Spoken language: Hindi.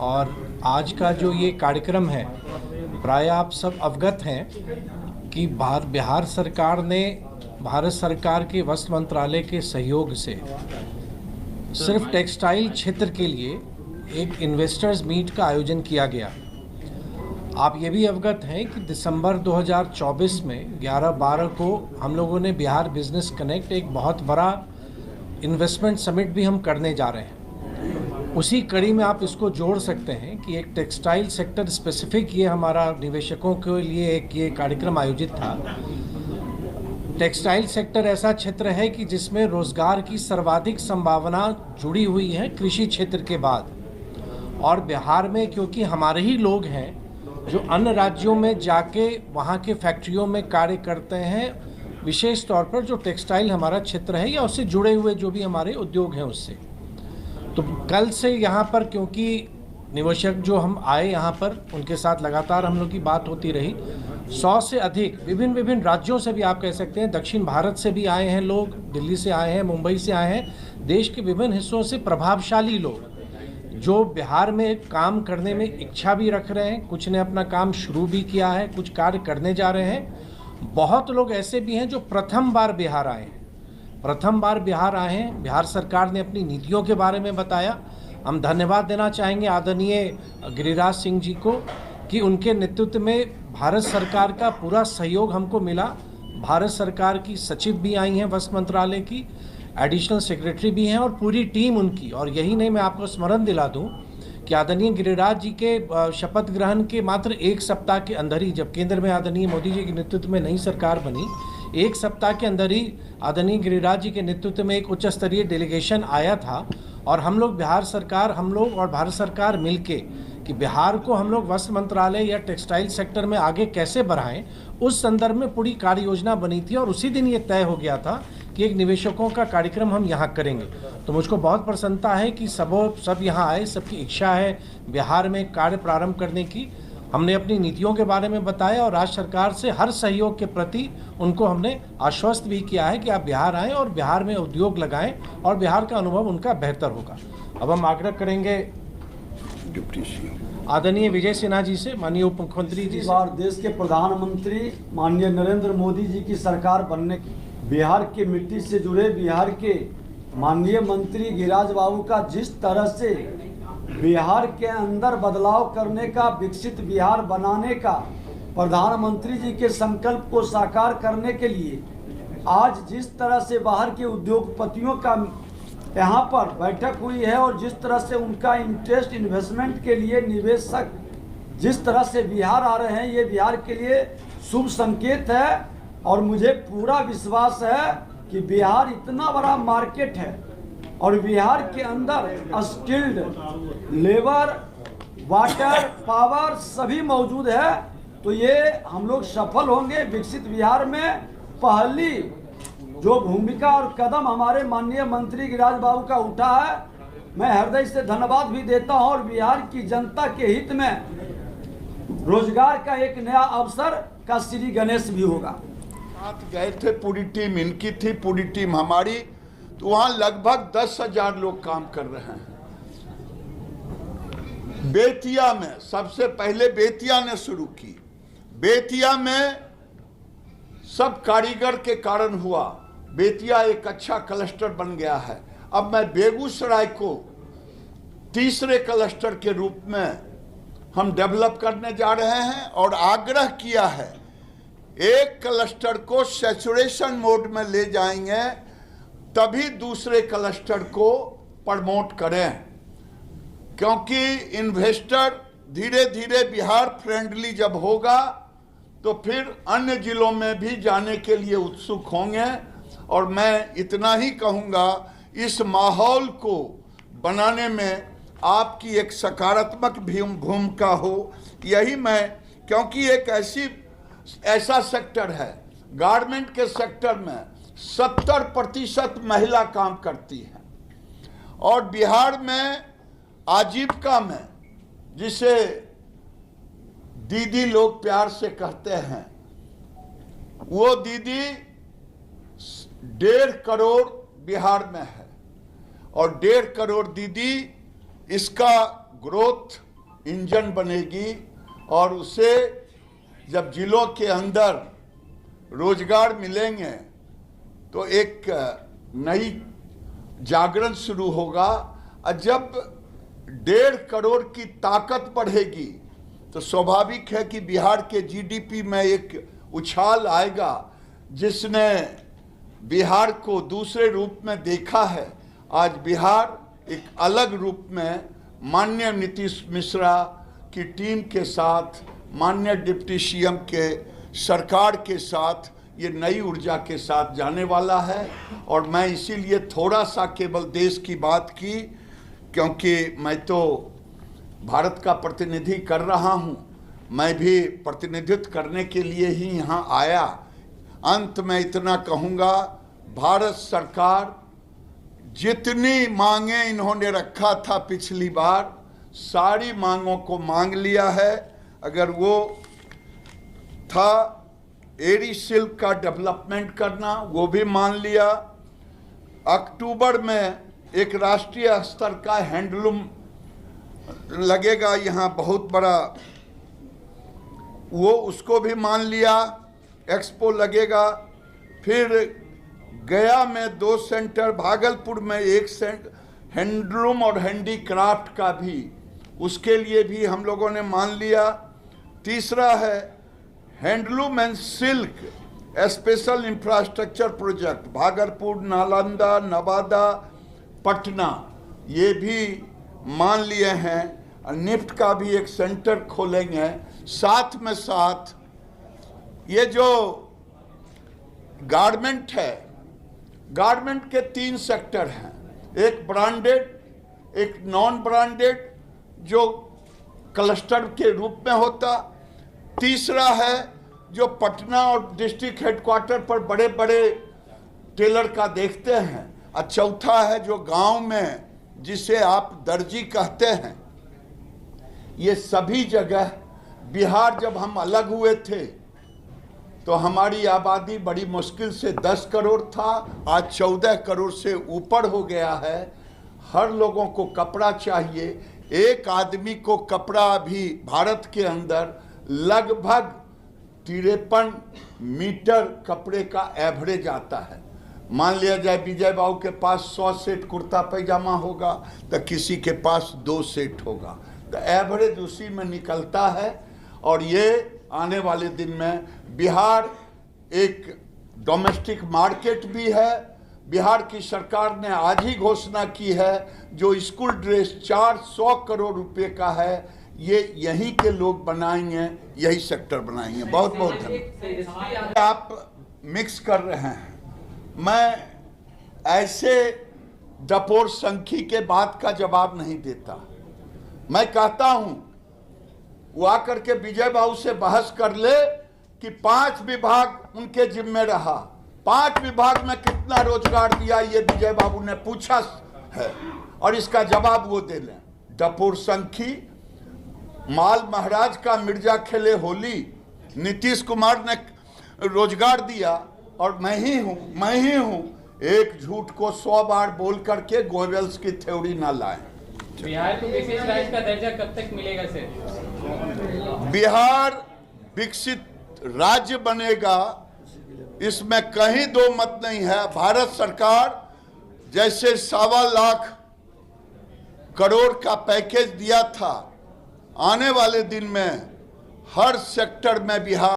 और आज का जो ये कार्यक्रम है, प्राय आप सब अवगत हैं कि बिहार सरकार ने भारत सरकार के वस्त्र मंत्रालय के सहयोग से सिर्फ टेक्सटाइल क्षेत्र के लिए एक इन्वेस्टर्स मीट का आयोजन किया गया। आप ये भी अवगत हैं कि दिसंबर 2024 में 11-12 को हम लोगों ने बिहार बिजनेस कनेक्ट एक बहुत बड़ा इन्वेस्टमेंट समिट भी हम करने जा रहे हैं। उसी कड़ी में आप इसको जोड़ सकते हैं कि एक टेक्सटाइल सेक्टर स्पेसिफिक ये हमारा निवेशकों के लिए एक ये कार्यक्रम आयोजित था। टेक्सटाइल सेक्टर ऐसा क्षेत्र है कि जिसमें रोजगार की सर्वाधिक संभावना जुड़ी हुई है कृषि क्षेत्र के बाद, और बिहार में क्योंकि हमारे ही लोग हैं जो अन्य राज्यों में जाके वहाँ के फैक्ट्रियों में कार्य करते हैं, विशेष तौर पर जो टेक्सटाइल हमारा क्षेत्र है या उससे जुड़े हुए जो भी हमारे उद्योग हैं उससे। तो कल से यहाँ पर क्योंकि निवेशक जो हम आए यहाँ पर उनके साथ लगातार हम लोग की बात होती रही, 100 से अधिक विभिन्न राज्यों से भी आप कह सकते हैं, दक्षिण भारत से भी आए हैं लोग, दिल्ली से आए हैं, मुंबई से आए हैं, देश के विभिन्न हिस्सों से प्रभावशाली लोग जो बिहार में काम करने में इच्छा भी रख रहे हैं। कुछ ने अपना काम शुरू भी किया है, कुछ कार्य करने जा रहे हैं। बहुत लोग ऐसे भी हैं जो प्रथम बार बिहार आए हैं। बिहार सरकार ने अपनी नीतियों के बारे में बताया। हम धन्यवाद देना चाहेंगे आदरणीय गिरिराज सिंह जी को कि उनके नेतृत्व में भारत सरकार का पूरा सहयोग हमको मिला। भारत सरकार की सचिव भी आई हैं, वस्त्र मंत्रालय की एडिशनल सेक्रेटरी भी हैं और पूरी टीम उनकी। और यही नहीं, मैं आपको स्मरण दिला दूं कि आदरणीय गिरिराज जी के शपथ ग्रहण के मात्र एक सप्ताह के अंदर ही, जब केंद्र में आदरणीय मोदी जी के नेतृत्व में नई सरकार बनी, एक सप्ताह के अंदर ही आदरणीय गिरिराज जी के नेतृत्व में एक उच्च स्तरीय डेलीगेशन आया था। और हम लोग बिहार सरकार, हम लोग और भारत सरकार मिलके कि बिहार को हम लोग वस्त्र मंत्रालय या टेक्सटाइल सेक्टर में आगे कैसे बढ़ाएं, उस संदर्भ में पूरी कार्य योजना बनी थी। और उसी दिन ये तय हो गया था कि एक निवेशकों का कार्यक्रम हम यहाँ करेंगे। तो मुझको बहुत प्रसन्नता है कि सब यहाँ आए, सबकी इच्छा है बिहार में कार्य प्रारंभ करने की। हमने अपनी नीतियों के बारे में बताया और राज्य सरकार से हर सहयोग के प्रति उनको हमने आश्वस्त भी किया है कि आप बिहार आएँ और बिहार में उद्योग लगाएं और बिहार का अनुभव उनका बेहतर होगा। अब हम आग्रह करेंगे डिप्टी सीएम आदरणीय विजय सिन्हा जी से, माननीय उप मुख्यमंत्री जी से। देश के प्रधानमंत्री माननीय नरेंद्र मोदी जी की सरकार बनने की बिहार की मिट्टी से जुड़े बिहार के माननीय मंत्री गिरिराज बाबू का जिस तरह से बिहार के अंदर बदलाव करने का, विकसित बिहार बनाने का, प्रधानमंत्री जी के संकल्प को साकार करने के लिए आज जिस तरह से बाहर के उद्योगपतियों का यहाँ पर बैठक हुई है और जिस तरह से उनका इंटरेस्ट इन्वेस्टमेंट के लिए निवेशक जिस तरह से बिहार आ रहे हैं, ये बिहार के लिए शुभ संकेत है। और मुझे पूरा विश्वास है कि बिहार इतना बड़ा मार्केट है और बिहार के अंदर स्किल्ड लेबर, वाटर, पावर सभी मौजूद है। तो ये हम लोग सफल होंगे। विकसित बिहार में पहली जो भूमिका और कदम हमारे माननीय मंत्री गिरिराज बाबू का उठा है, मैं हृदय से धन्यवाद भी देता हूं। और बिहार की जनता के हित में रोजगार का एक नया अवसर का श्री गणेश भी होगा। साथ गए थे, पूरी टीम इनकी थी, पूरी टीम हमारी। तो वहां लगभग 10,000 लोग काम कर रहे हैं। बेतिया में सबसे पहले बेतिया ने शुरू की। बेतिया में सब कारीगर के कारण हुआ। बेतिया एक अच्छा क्लस्टर बन गया है। अब मैं बेगूसराय को तीसरे क्लस्टर के रूप में हम डेवलप करने जा रहे हैं और आग्रह किया है एक क्लस्टर को सैचुरेशन मोड में ले जाएंगे तभी दूसरे क्लस्टर को प्रमोट करें, क्योंकि इन्वेस्टर धीरे धीरे बिहार फ्रेंडली जब होगा तो फिर अन्य जिलों में भी जाने के लिए उत्सुक होंगे। और मैं इतना ही कहूँगा, इस माहौल को बनाने में आपकी एक सकारात्मक भूमिका हो, यही मैं, क्योंकि एक ऐसा सेक्टर है, गारमेंट के सेक्टर में 70% महिला काम करती है। और बिहार में आजीविका में, जिसे दीदी लोग प्यार से कहते हैं, वो दीदी 1.5 करोड़ बिहार में है। और 1.5 करोड़ दीदी, इसका ग्रोथ इंजन बनेगी और उसे जब जिलों के अंदर रोजगार मिलेंगे तो एक नई जागरण शुरू होगा। और जब 1.5 करोड़ की ताकत बढ़ेगी तो स्वाभाविक है कि बिहार के जीडीपी में एक उछाल आएगा। जिसने बिहार को दूसरे रूप में देखा है, आज बिहार एक अलग रूप में माननीय नीतीश मिश्रा की टीम के साथ, माननीय डिप्टी सीएम के सरकार के साथ ये नई ऊर्जा के साथ जाने वाला है। और मैं इसीलिए थोड़ा सा केवल देश की बात की, क्योंकि मैं तो भारत का प्रतिनिधि कर रहा हूँ, मैं भी प्रतिनिधित्व करने के लिए ही यहाँ आया। अंत में इतना कहूँगा, भारत सरकार जितनी मांगे इन्होंने रखा था पिछली बार, सारी मांगों को मांग लिया है। अगर वो था एरी सिल्क का डेवलपमेंट करना, वो भी मान लिया। अक्टूबर में एक राष्ट्रीय स्तर का हैंडलूम लगेगा यहाँ बहुत बड़ा, वो उसको भी मान लिया। एक्सपो लगेगा। फिर गया में 2 सेंटर, भागलपुर में 1 सेंटर हैंडलूम और हैंडीक्राफ्ट का भी, उसके लिए भी हम लोगों ने मान लिया। तीसरा है handloom and silk special infrastructure project, Bhagalpur, Nalanda, Nawada, Patna, ये भी मान लिए हैं। निफ्ट का भी एक सेंटर खोलेंगे। साथ में साथ ये जो गारमेंट है, गारमेंट के 3 सेक्टर हैं, एक ब्रांडेड, एक नॉन ब्रांडेड जो क्लस्टर के रूप में होता, तीसरा है जो पटना और डिस्ट्रिक्ट हेडक्वार्टर पर बड़े बड़े टेलर का देखते हैं, और चौथा है जो गांव में जिसे आप दर्जी कहते हैं। ये सभी जगह बिहार जब हम अलग हुए थे तो हमारी आबादी बड़ी मुश्किल से 10 करोड़ था, आज 14 करोड़ से ऊपर हो गया है। हर लोगों को कपड़ा चाहिए। एक आदमी को कपड़ा भी भारत के अंदर लगभग 53 मीटर कपड़े का एवरेज आता है। मान लिया जाए विजय बाबू के पास 100 सेट कुर्ता पैजामा होगा तो किसी के पास 2 सेट होगा, तो एवरेज उसी में निकलता है। और ये आने वाले दिन में बिहार एक डोमेस्टिक मार्केट भी है। बिहार की सरकार ने आज ही घोषणा की है जो स्कूल ड्रेस 400 करोड़ रुपए का है, ये यहीं के लोग बनाएंगे, यही सेक्टर बनाएंगे। बहुत बहुत धन्यवाद। आप मिक्स कर रहे हैं। मैं ऐसे डपोर संखी के बात का जवाब नहीं देता। मैं कहता हूं वो आकर के विजय बाबू से बहस कर ले कि 5 विभाग उनके जिम्मे रहा, 5 विभाग में कितना रोजगार दिया, ये विजय बाबू ने पूछा है और इसका जवाब वो दे लें। डपोर संखी, माल महाराज का मिर्जा खेले होली, नीतीश कुमार ने रोजगार दिया और मैं ही हूं। एक झूठ को 100 बार बोल करके गोवेल्स की थ्योरी ना लाएं। बिहार को विशेष राज्य का दर्जा कब तक मिलेगा सर? बिहार विकसित राज्य बनेगा, इसमें कहीं दो मत नहीं है। भारत सरकार जैसे 1.25 लाख करोड़ का पैकेज दिया था, आने वाले दिन में हर सेक्टर में बिहार